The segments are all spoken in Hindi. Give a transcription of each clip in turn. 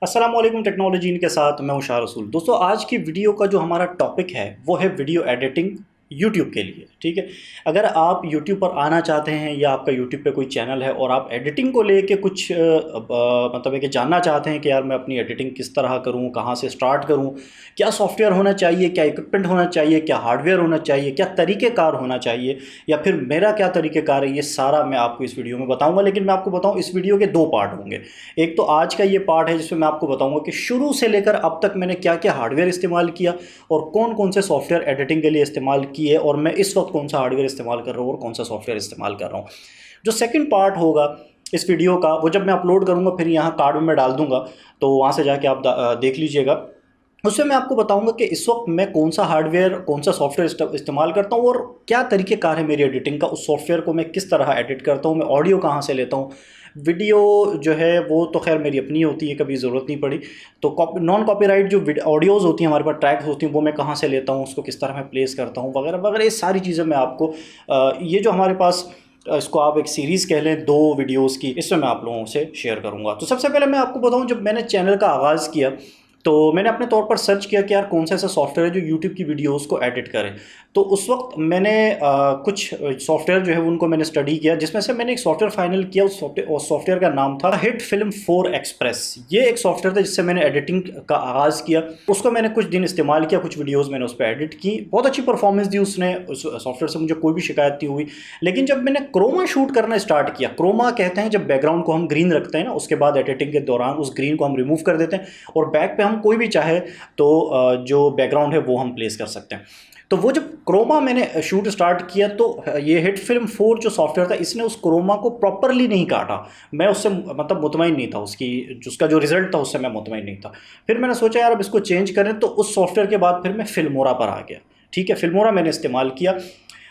अस्सलाम वालेकुम। टेक्नोलॉजी इनके साथ मैं हूं शाह रसूल। दोस्तों, आज की वीडियो का जो हमारा टॉपिक है वो है वीडियो एडिटिंग यूट्यूब के लिए। ठीक है, अगर आप यूट्यूब पर आना चाहते हैं या आपका यूट्यूब पे कोई चैनल है और आप एडिटिंग को लेके कुछ मतलब है कि जानना चाहते हैं कि यार मैं अपनी एडिटिंग किस तरह करूं, कहां से स्टार्ट करूं, क्या सॉफ्टवेयर होना चाहिए, क्या इक्विपमेंट होना चाहिए, क्या हार्डवेयर होना चाहिए, क्या तरीक़ेकार होना चाहिए, या फिर मेरा क्या तरीक़ेकार है, ये सारा मैं आपको इस वीडियो में बताऊँगा। लेकिन मैं आपको बताऊँ, इस वीडियो के दो पार्ट होंगे। एक तो आज का ये पार्ट है जिसमें मैं आपको बताऊंगा कि शुरू से लेकर अब तक मैंने क्या क्या हार्डवेयर इस्तेमाल किया और कौन कौन से सॉफ्टवेयर एडिटिंग के लिए इस्तेमाल किए, और मैं इस वक्त कौन सा हार्डवेयर इस्तेमाल कर रहा हूँ और कौन सा सॉफ्टवेयर इस्तेमाल कर रहा हूँ। जो सेकंड पार्ट होगा इस वीडियो का, वो जब मैं अपलोड करूँगा फिर यहाँ कार्ड में मैं डाल दूंगा, तो वहाँ से जाके आप देख लीजिएगा। उसमें मैं आपको बताऊंगा कि इस वक्त मैं कौन सा हार्डवेयर, कौन सा सॉफ्टवेयर इस्तेमाल करता हूँ और क्या तरीक़ेकार है मेरी एडिटिंग का। उस सॉफ्टवेयर को मैं किस तरह एडिट करता हूँ, मैं ऑडियो कहाँ से लेता हूँ, वीडियो जो है वो तो खैर मेरी अपनी होती है, कभी ज़रूरत नहीं पड़ी। तो नॉन कॉपीराइट जो ऑडियोज़ होती हैं हमारे पास, ट्रैक्स होती हैं, वो मैं कहाँ से लेता हूँ, उसको किस तरह मैं प्लेस करता हूँ, वगैरह वगैरह। ये सारी चीज़ें मैं आपको ये जो हमारे पास इसको आप एक सीरीज़ कह लें, दो वीडियोस की, इसमें मैं आप लोगों से शेयर करूंगा। तो सबसे पहले मैं आपको बताऊं, जब मैंने चैनल का आगाज़ किया तो मैंने अपने तौर पर सर्च किया कि यार कौन सा ऐसा सॉफ्टवेयर है जो यूट्यूब की वीडियोस को एडिट करे। तो उस वक्त मैंने कुछ सॉफ्टवेयर जो है उनको मैंने स्टडी किया, जिसमें से मैंने एक सॉफ्टवेयर फाइनल किया। उस सॉफ्टवेयर का नाम था हिट फिल्म 4 एक्सप्रेस। ये एक सॉफ्टवेयर था जिससे मैंने एडिटिंग का आगाज़ किया। उसको मैंने कुछ दिन इस्तेमाल किया, कुछ वीडियोज़ मैंने उस पर एडिट की, बहुत अच्छी परफॉर्मेंस दी उसने। उस सॉफ्टवेयर से मुझे कोई भी शिकायत नहीं हुई। लेकिन जब मैंने क्रोमा शूट करना स्टार्ट किया, क्रोमा कहते हैं जब बैकग्राउंड को हम ग्रीन रखते हैं ना, उसके बाद एडिटिंग के दौरान उस ग्रीन को हम रिमूव कर देते हैं और बैक पे हम कोई भी चाहे तो जो बैकग्राउंड है वो हम प्लेस कर सकते हैं। तो वो जब क्रोमा मैंने शूट स्टार्ट किया तो ये हिट फिल्म 4 जो सॉफ्टवेयर था, इसने उस क्रोमा को प्रॉपरली नहीं काटा। मैं उससे मतलब मुतमईन नहीं था, उसका जो रिजल्ट था उससे मैं मुतमईन नहीं था। फिर मैंने सोचा यार अब इसको चेंज करें, तो उस सॉफ्टवेयर के बाद फिर मैं फिल्मोरा पर आ गया। ठीक है, फिल्मोरा मैंने इस्तेमाल किया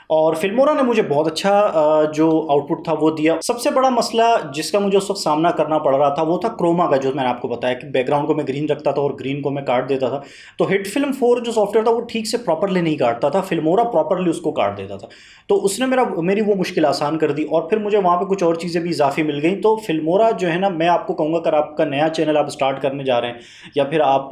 और फिल्मोरा ने मुझे बहुत अच्छा जो आउटपुट था वो दिया। सबसे बड़ा मसला जिसका मुझे उस वक्त सामना करना पड़ रहा था वो था क्रोमा का, जो मैंने आपको बताया कि बैकग्राउंड को मैं ग्रीन रखता था और ग्रीन को मैं काट देता था। तो हिट फिल्म 4 जो सॉफ्टवेयर था वो ठीक से प्रॉपरली नहीं काटता था, फिल्मोरा प्रॉपरली उसको काट देता था। तो उसने मेरी वो मुश्किल आसान कर दी और फिर मुझे वहाँ पर कुछ और चीज़ें भी इजाफी मिल गई। तो फिल्मोरा जो है ना, मैं आपको कहूँगा अगर आपका नया चैनल आप स्टार्ट करने जा रहे हैं या फिर आप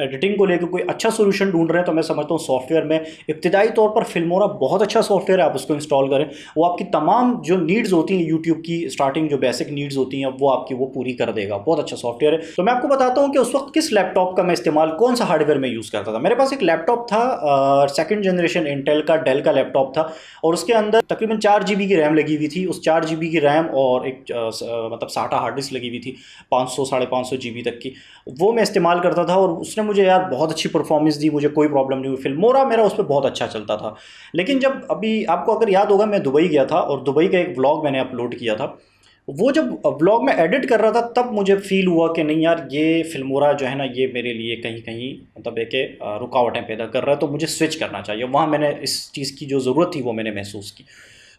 एडिटिंग को लेकर कोई अच्छा सोल्यूशन ढूंढ रहे हैं, तो मैं समझता हूँ सॉफ्टवेयर में इब्तिदाई तौर पर फिल्मोरा बहुत अच्छा सॉफ्टवेयर है। आप उसको इंस्टॉल करें, वो आपकी तमाम जो नीड्स होती हैं यूट्यूब की, स्टार्टिंग जो बेसिक नीड्स होती हैं वो आपकी वो पूरी कर देगा। बहुत अच्छा सॉफ्टवेयर है। तो मैं आपको बताता हूँ कि उस वक्त किस लैपटॉप का मैं इस्तेमाल, कौन सा हार्डवेयर में यूज़ करता था। मेरे पास एक लैपटॉप था, सेकंड जनरेशन इंटेल का डेल का लैपटॉप था और उसके अंदर तकरीबन 4 GB की रैम लगी हुई थी। उस 4 GB की रैम और एक मतलब साटा हार्ड डिस्क लगी हुई थी 500 550 GB तक की, वो मैं इस्तेमाल करता था और उसने मुझे यार बहुत अच्छी परफॉर्मेंस दी, मुझे कोई प्रॉब्लम नहीं हुई। फिल्मोरा मेरा उस पर बहुत अच्छा चलता था। लेकिन जब अभी आपको अगर याद होगा, मैं दुबई गया था और दुबई का एक व्लॉग मैंने अपलोड किया था। वो जब व्लॉग में एडिट कर रहा था तब मुझे फील हुआ कि नहीं यार, ये फिल्मोरा जो है ना, ये मेरे लिए कहीं कहीं मतलब एक रुकावटें पैदा कर रहा है, तो मुझे स्विच करना चाहिए। वहाँ मैंने इस चीज़ की जो ज़रूरत थी वो मैंने महसूस की।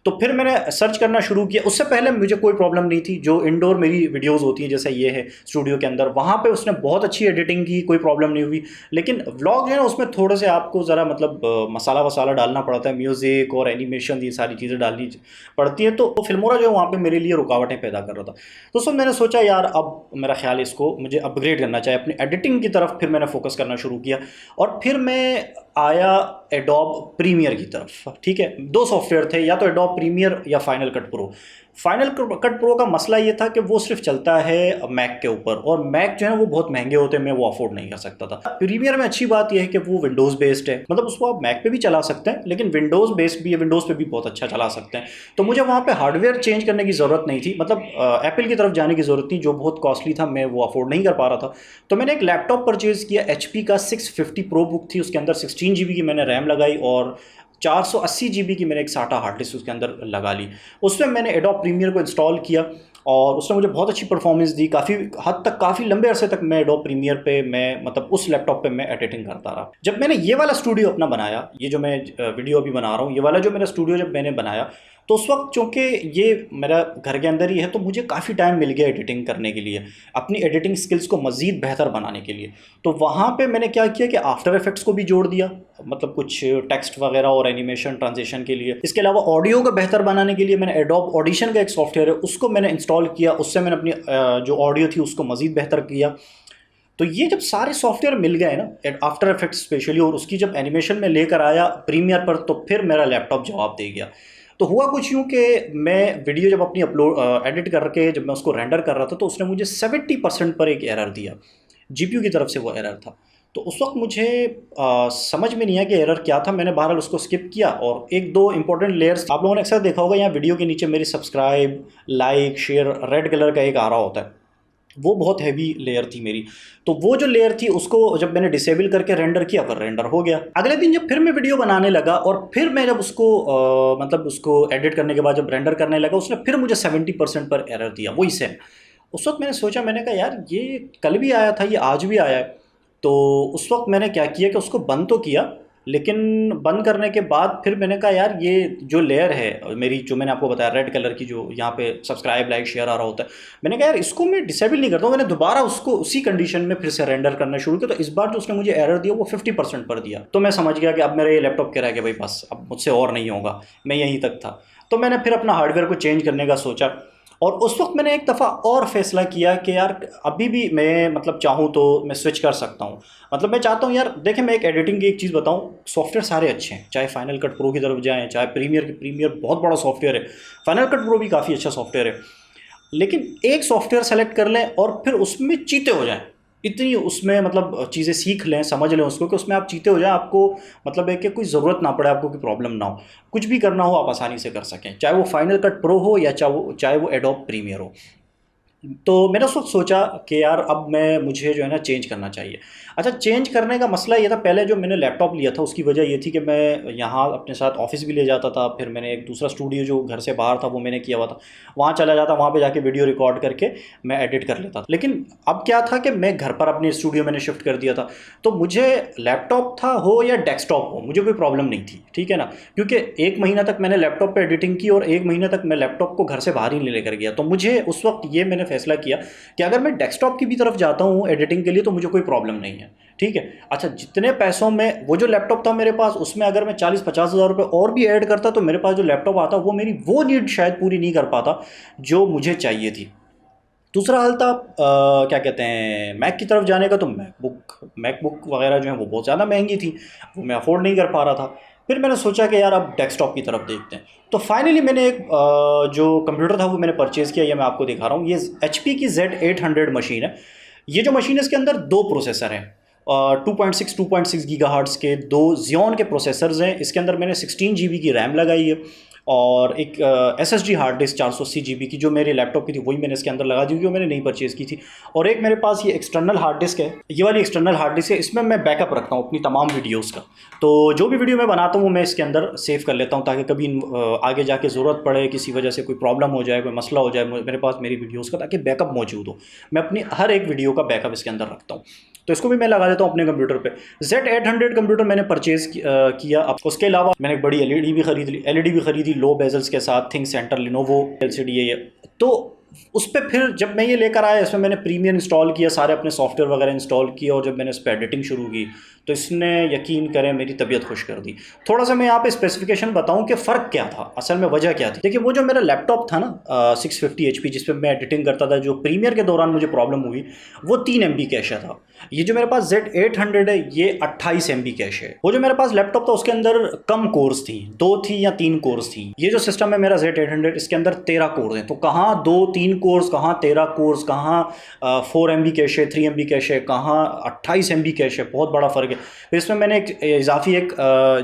तो फिर मैंने सर्च करना शुरू किया। उससे पहले मुझे कोई प्रॉब्लम नहीं थी। जो इंडोर मेरी वीडियोस होती हैं जैसे ये है स्टूडियो के अंदर, वहाँ पे उसने बहुत अच्छी एडिटिंग की, कोई प्रॉब्लम नहीं हुई। लेकिन व्लॉग जो है ना, उसमें थोड़े से आपको ज़रा मतलब मसाला वसाला डालना पड़ता है, म्यूज़िक और एनिमेशन, ये सारी चीज़ें डालनी पड़ती है। तो फिल्मोरा जो है वहाँ पर मेरे लिए रुकावटें पैदा कर रहा था। तो उसमें मैंने सोचा यार अब मेरा ख्याल है इसको मुझे अपग्रेड करना चाहिए अपनी एडिटिंग की तरफ। फिर मैंने फोकस करना शुरू किया और फिर मैं आया एडोब प्रीमियर की तरफ। ठीक है, दो सॉफ्टवेयर थे, या तो एडोब प्रीमियर या final cut pro. Final cut pro का मसला ये था कि वो सिर्फ चलता है मैक के ऊपर और मैक जो है वो बहुत महंगे होते हैं, मैं वो अफोर्ड नहीं कर सकता था। प्रीमियर में अच्छी बात यह है कि वो विंडोज़ बेस्ड है, मतलब उसको आप मैक पे भी चला सकते हैं, लेकिन विंडोज़ बेस्ड भी है, विंडोज़ पे भी बहुत अच्छा चला सकते हैं। तो मुझे वहाँ पे हार्डवेयर चेंज करने की ज़रूरत नहीं थी, मतलब एप्पल की तरफ जाने की ज़रूरत थी, जो बहुत कॉस्टली था, मैं वो अफोर्ड नहीं कर पा रहा था। तो मैंने एक लैपटॉप परचेज़ किया, HP का 650 प्रो बुक थी, उसके अंदर 16 GB की मैंने रैम लगाई और 480 GB की मैंने एक साटा हार्ड डिस्क उसके अंदर लगा ली। उसमें मैंने एडोब प्रीमियर को इंस्टॉल किया और उसने मुझे बहुत अच्छी परफॉर्मेंस दी। काफ़ी हद तक, काफ़ी लंबे अरसे तक मैं एडोब प्रीमियर पे मैं मतलब उस लैपटॉप पे मैं एडिटिंग करता रहा। जब मैंने ये वाला स्टूडियो अपना बनाया, ये जो मैं वीडियो अभी बना रहा हूँ, ये वाला जो मेरा स्टूडियो जब मैंने बनाया, तो उस वक्त चूँकि ये मेरा घर के अंदर ही है, तो मुझे काफ़ी टाइम मिल गया एडिटिंग करने के लिए, अपनी एडिटिंग स्किल्स को मज़ीद बेहतर बनाने के लिए। तो वहाँ पे मैंने क्या किया कि आफ्टर इफेक्ट्स को भी जोड़ दिया, मतलब कुछ टेक्स्ट वगैरह और एनिमेशन ट्रांजिशन के लिए। इसके अलावा ऑडियो को बेहतर बनाने के लिए मैंने एडोब ऑडिशन का एक सॉफ्टवेयर है उसको मैंने इंस्टॉल किया, उससे मैंने अपनी जो ऑडियो थी उसको मज़ीद बेहतर किया। तो ये जब सारे सॉफ्टवेयर मिल गए ना, आफ्टर इफेक्ट्स स्पेशली, और उसकी जब एनिमेशन में लेकर आया प्रीमियर पर, तो फिर मेरा लैपटॉप जवाब दे गया। तो हुआ कुछ यूँ कि मैं वीडियो जब अपनी अपलोड एडिट करके जब मैं उसको रेंडर कर रहा था, तो उसने मुझे 70% पर एक एरर दिया, जीपीयू की तरफ से वो एरर था। तो उस वक्त मुझे समझ में नहीं आया कि एरर क्या था। मैंने बहरहाल उसको स्किप किया, और एक दो इंपॉर्टेंट लेयर्स आप लोगों ने अक्सर देखा होगा, यहाँ वीडियो के नीचे मेरी subscribe, like, share red colour का एक आ रहा होता है, वो बहुत हैवी लेयर थी मेरी। तो वो जो लेयर थी उसको जब मैंने डिसेबल करके रेंडर किया, पर रेंडर हो गया। अगले दिन जब फिर मैं वीडियो बनाने लगा, और फिर मैं जब उसको मतलब उसको एडिट करने के बाद जब रेंडर करने लगा, उसने फिर मुझे 70% पर एरर दिया, वही सेम। उस वक्त मैंने सोचा, मैंने कहा यार ये कल भी आया था, ये आज भी आया है। तो उस वक्त मैंने क्या किया कि उसको बंद तो किया, लेकिन बंद करने के बाद फिर मैंने कहा यार ये जो लेयर है मेरी, जो मैंने आपको बताया रेड कलर की, जो यहाँ पे सब्सक्राइब, लाइक, शेयर आ रहा होता है, मैंने कहा यार इसको मैं डिसेबल नहीं करता हूँ। मैंने दोबारा उसको उसी कंडीशन में फिर से रेंडर करना शुरू किया। तो इस बार जो उसने मुझे एरर दिया वो 50% पर दिया। तो मैं समझ गया कि अब मेरा ये लैपटॉप कह रहा है कि भाई बस अब मुझसे और नहीं होगा, मैं यहीं तक था। तो मैंने फिर अपना हार्डवेयर को चेंज करने का सोचा, और उस वक्त मैंने एक दफ़ा और फैसला किया कि यार अभी भी मैं मतलब चाहूँ तो मैं स्विच कर सकता हूँ। मतलब मैं चाहता हूँ यार, देखें मैं एक एडिटिंग की एक चीज़ बताऊँ, सॉफ्टवेयर सारे अच्छे हैं, चाहे फाइनल कट प्रो की तरफ जाएँ, चाहे प्रीमियर बहुत बड़ा सॉफ्टवेयर है, फाइनल कट प्रो भी काफ़ी अच्छा सॉफ्टवेयर है। लेकिन एक सॉफ्टवेयर सेलेक्ट कर लें और फिर उसमें चीते हो जाएं, इतनी उसमें मतलब चीज़ें सीख लें, समझ लें उसको, कि उसमें आप चीते हो जाएं, आपको मतलब है कि कोई ज़रूरत ना पड़े, आपको कोई प्रॉब्लम ना हो, कुछ भी करना हो आप आसानी से कर सकें, चाहे वो फाइनल कट प्रो हो या चाहे वो एडोब प्रीमियर हो। तो मैंने उस वक्त सोचा कि यार अब मुझे जो है ना चेंज करना चाहिए। अच्छा, चेंज करने का मसला ये था, पहले जो मैंने लैपटॉप लिया था उसकी वजह ये थी कि मैं यहाँ अपने साथ ऑफिस भी ले जाता था, फिर मैंने एक दूसरा स्टूडियो जो घर से बाहर था वो मैंने किया हुआ था, वहाँ चला जाता, वहाँ पे जाके वीडियो रिकॉर्ड करके मैं एडिट कर लेता था। लेकिन अब क्या था कि मैं घर पर अपने स्टूडियो मैंने शिफ्ट कर दिया था, तो मुझे लैपटॉप था हो या डेस्कटॉप हो, मुझे कोई प्रॉब्लम नहीं थी, ठीक है ना, क्योंकि 1 महीना तक मैंने लैपटॉप पर एडिटिंग की और 1 महीने तक मैं लैपटॉप को घर से बाहर ही नहीं लेकर गया। तो मुझे उस वक्त ये मैंने फैसला किया कि अगर मैं डेस्कटॉप की भी तरफ जाता हूँ एडिटिंग के लिए तो मुझे कोई प्रॉब्लम नहीं है, ठीक है। अच्छा, जितने पैसों में वो जो लैपटॉप था मेरे पास, उसमें अगर मैं 40-50 हज़ार रुपये और भी ऐड करता तो मेरे पास जो लैपटॉप आता वो मेरी वो नीड शायद पूरी नहीं कर पाता जो मुझे चाहिए थी। दूसरा हाल था क्या कहते हैं, मैक की तरफ जाने का। तो मैकबुक वगैरह जो है वो बहुत ज़्यादा महंगी थी, वो मैं अफोर्ड नहीं कर पा रहा था। फिर मैंने सोचा कि यार अब डेस्कटॉप की तरफ देखते हैं। तो फाइनली मैंने एक जो कंप्यूटर था वो मैंने परचेज़ किया, ये मैं आपको दिखा रहा हूँ। ये HP की Z800 मशीन है। ये जो मशीन है इसके अंदर दो प्रोसेसर हैं, 2.6 गीगाहर्ट्ज़ के दो जियोन के प्रोसेसर्स हैं। इसके अंदर मैंने 16 GB की रैम लगाई है, और एक SSD हार्ड डिस्क 480 GB की जो मेरे लैपटॉप की थी वही मैंने इसके अंदर लगा दी, क्योंकि वो मैंने नहीं परचेज़ की थी। और एक मेरे पास ये एक्सटर्नल हार्ड डिस्क है, ये वाली एक्सटर्नल हार्ड डिस्क है, इसमें मैं बैकअप रखता हूँ अपनी तमाम वीडियोज़ का। तो जो भी वीडियो मैं बनाता हूँ वो मैं इसके अंदर सेव कर लेता हूँ, ताकि कभी आगे जाके ज़रूरत पड़े, किसी वजह से कोई प्रॉब्लम हो जाए, कोई मसला हो जाए मेरे पास मेरी वीडियोज़ का, ताकि बैकअप मौजूद हो। मैं अपनी हर एक वीडियो का बैकअप इसके अंदर रखता हूँ। तो इसको भी मैं लगा देता हूँ अपने कंप्यूटर पे। Z800 कंप्यूटर मैंने परचेज़ किया। अब उसके अलावा मैंने एक बड़ी एलईडी भी खरीदी लो बेजल्स के साथ, थिंक सेंटर लिनोवो LCD है ये। तो उस पर फिर जब मैं ये लेकर आया, इसमें मैंने प्रीमियर इंस्टॉल किया, सारे अपने सॉफ्टवेयर वगैरह इंस्टॉल किए, और जब मैंने इस पर एडिटिंग शुरू की तो इसने यकीन करें मेरी तबीयत खुश कर दी। थोड़ा सा मैं यहाँ पे स्पेसिफिकेशन बताऊँ कि फ़र्क क्या था, असल में वजह क्या थी। देखिए, वो जो मेरा लैपटॉप था ना 650 HP जिस पर मैं एडिटिंग करता था, जो प्रीमियर के दौरान मुझे प्रॉब्लम हुई, वो 3 MB कैश था। ये जो मेरे पास Z800 है ये 28 MB कैश है। वो जो मेरे पास लैपटॉप था उसके अंदर कम कोर्स थी, 2 थी या 3 कोर्स थी। ये जो सिस्टम है मेरा Z800, इसके अंदर 13 कोर्स हैं। तो कहाँ 2-3 कोर्स, कहाँ 13 कोर्स, कहाँ 4 MB कैश है, 3 MB कैश है, कहाँ 28 MB कैश है, बहुत बड़ा फ़र्क है। फिर इसमें मैंने एक इजाफी एक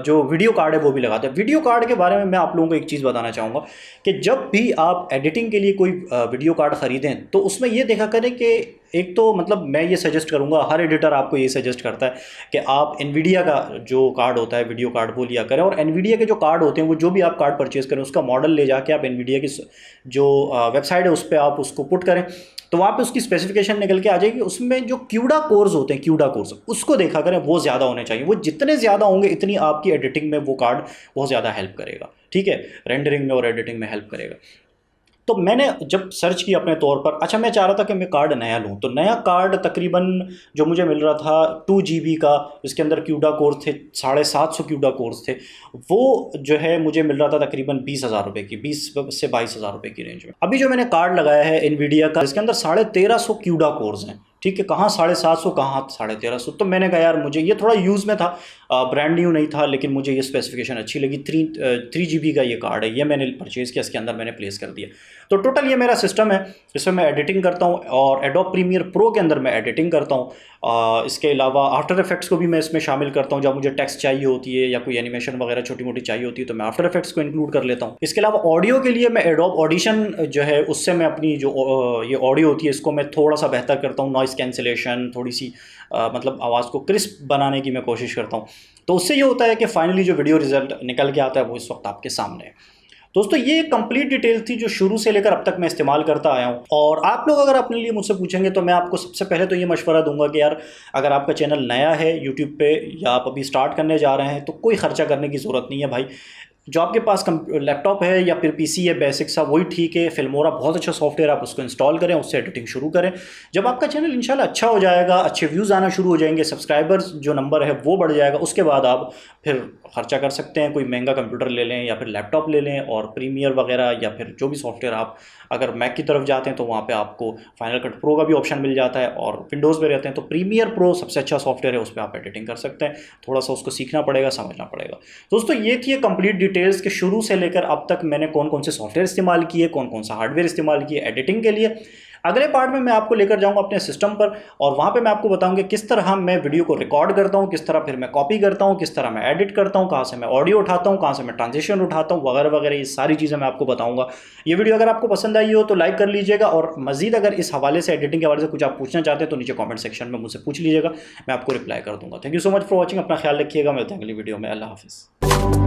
जो वीडियो कार्ड है वो भी लगाते हैं। वीडियो कार्ड के बारे में मैं आप लोगों को एक चीज़ बताना चाहूँगा कि जब भी आप एडिटिंग के लिए कोई वीडियो कार्ड ख़रीदें तो उसमें ये देखा करें कि एक तो मतलब मैं ये सजेस्ट करूँगा, हर एडिटर आपको ये सजेस्ट करता है कि आप एनवीडिया का जो कार्ड होता है वीडियो कार्ड वो लिया करें। और एनवीडिया के जो कार्ड होते हैं, वो जो भी आप कार्ड परचेज़ करें उसका मॉडल ले जाके आप एनवीडिया की जो वेबसाइट है उस पर आप उसको पुट करें, तो वहाँ पे उसकी स्पेसिफिकेशन निकल के आ जाएगी। उसमें जो क्यूडा कोर्स होते हैं, क्यूडा कोर्स, उसको देखा करें, वो ज़्यादा होने चाहिए। वो जितने ज़्यादा होंगे इतनी आपकी एडिटिंग में वो कार्ड बहुत ज़्यादा हेल्प करेगा, ठीक है, रेंडरिंग में और एडिटिंग में हेल्प करेगा। तो मैंने जब सर्च किया अपने तौर पर, अच्छा मैं चाह रहा था कि मैं कार्ड नया लूँ, तो नया कार्ड तकरीबन जो मुझे मिल रहा था 2 GB का, इसके अंदर क्यूडा कोर्स थे, 750 क्यूडा कोर्स थे, वो जो है मुझे मिल रहा था तकरीबन 20,000 रुपये की, 20 से 22,000 रुपये की रेंज में। अभी जो मैंने कार्ड लगाया है एनवीडिया का, इसके अंदर 1350 क्यूडा कोर्स हैं, ठीक है, कहाँ 750, कहाँ 1350। तो मैंने कहा यार मुझे ये थोड़ा यूज़ में था, ब्रांड न्यू नहीं था, लेकिन मुझे ये स्पेसिफिकेशन अच्छी लगी। 3 GB का ये कार्ड है, ये मैंने परचेज़ किया, इसके अंदर मैंने प्लेस कर दिया। तो टोटल ये मेरा सिस्टम है, इसमें मैं एडिटिंग करता हूँ और एडोब प्रीमियर प्रो के अंदर मैं एडिटिंग करता हूँ। इसके अलावा आफ्टर इफेक्ट्स को भी मैं इसमें शामिल करता हूँ, जब मुझे टेक्स्ट चाहिए होती है या कोई एनिमेशन वगैरह छोटी मोटी चाहिए होती है तो मैं आफ्टर इफेक्ट्स को इंक्लूड कर लेता हूँ। इसके अलावा ऑडियो के लिए मैं एडोब ऑडिशन जो है उससे मैं अपनी जो ये ऑडियो होती है इसको मैं थोड़ा सा बेहतर करता हूँ, नॉइस कैंसिलेशन, थोड़ी सी मतलब आवाज़ को क्रिस्प बनाने की मैं कोशिश करता हूँ। तो उससे ये होता है कि फाइनली जो वीडियो रिजल्ट निकल के आता है वो इस वक्त आपके सामने है। दोस्तों ये कंप्लीट डिटेल थी जो शुरू से लेकर अब तक मैं इस्तेमाल करता आया हूँ। और आप लोग अगर अपने लिए मुझसे पूछेंगे तो मैं आपको सबसे पहले तो ये मशवरा दूंगा कि यार अगर आपका चैनल नया है यूट्यूब पे या आप अभी स्टार्ट करने जा रहे हैं तो कोई खर्चा करने की ज़रूरत नहीं है भाई। जो आपके पास लैपटॉप है या फिर पीसी है बेसिक सा वही ठीक है। फिल्मोरा बहुत अच्छा सॉफ्टवेयर, आप उसको इंस्टॉल करें, उससे एडिटिंग शुरू करें। जब आपका चैनल इंशाल्लाह अच्छा हो जाएगा, अच्छे व्यूज़ आना शुरू हो जाएंगे, सब्सक्राइबर्स जो नंबर है वो बढ़ जाएगा, उसके बाद आप फिर खर्चा कर सकते हैं, कोई महंगा कंप्यूटर ले लें या फिर लैपटॉप ले लें और प्रीमियर वगैरह या फिर जो भी सॉफ्टवेयर आप अगर मैक की तरफ जाते हैं तो वहाँ पे आपको फाइनल कट प्रो का भी ऑप्शन मिल जाता है। और विंडोज़ पे रहते हैं तो प्रीमियर प्रो सबसे अच्छा सॉफ्टवेयर है, उस पर आप एडिटिंग कर सकते हैं। थोड़ा सा उसको सीखना पड़ेगा, समझना पड़ेगा। दोस्तों ये थी कंप्लीट डिटेल्स के शुरू से लेकर अब तक मैंने कौन कौन से सॉफ्टवेयर इस्तेमाल किए, कौन कौन सा हार्डवेयर इस्तेमाल किए एडिटिंग के लिए। अगले पार्ट में मैं आपको लेकर जाऊंगा अपने सिस्टम पर और वहाँ पे मैं आपको बताऊंगा किस तरह मैं वीडियो को रिकॉर्ड करता हूँ, किस तरह फिर मैं कॉपी करता हूँ, किस तरह मैं एडिट करता हूँ, कहाँ से मैं ऑडियो उठाता हूँ, कहाँ से मैं ट्रांजिशन उठाता हूँ, वगैरह वगैरह, ये सारी चीज़ें मैं आपको बताऊंगा। ये वीडियो अगर आपको पसंद आई हो तो लाइक कर लीजिएगा और मजीद अगर इस हवाले से एडिटिंग के हवाले से कुछ आप पूछना चाहते हैं तो नीचे कॉमेंट सेक्शन में मुझसे पूछ लीजिएगा, मैं आपको रिप्लाई कर दूंगा। Thank you so much for watching, अपना ख्याल रखिएगा, मिलते हैं अगली वीडियो में। अल्लाह हाफिज़।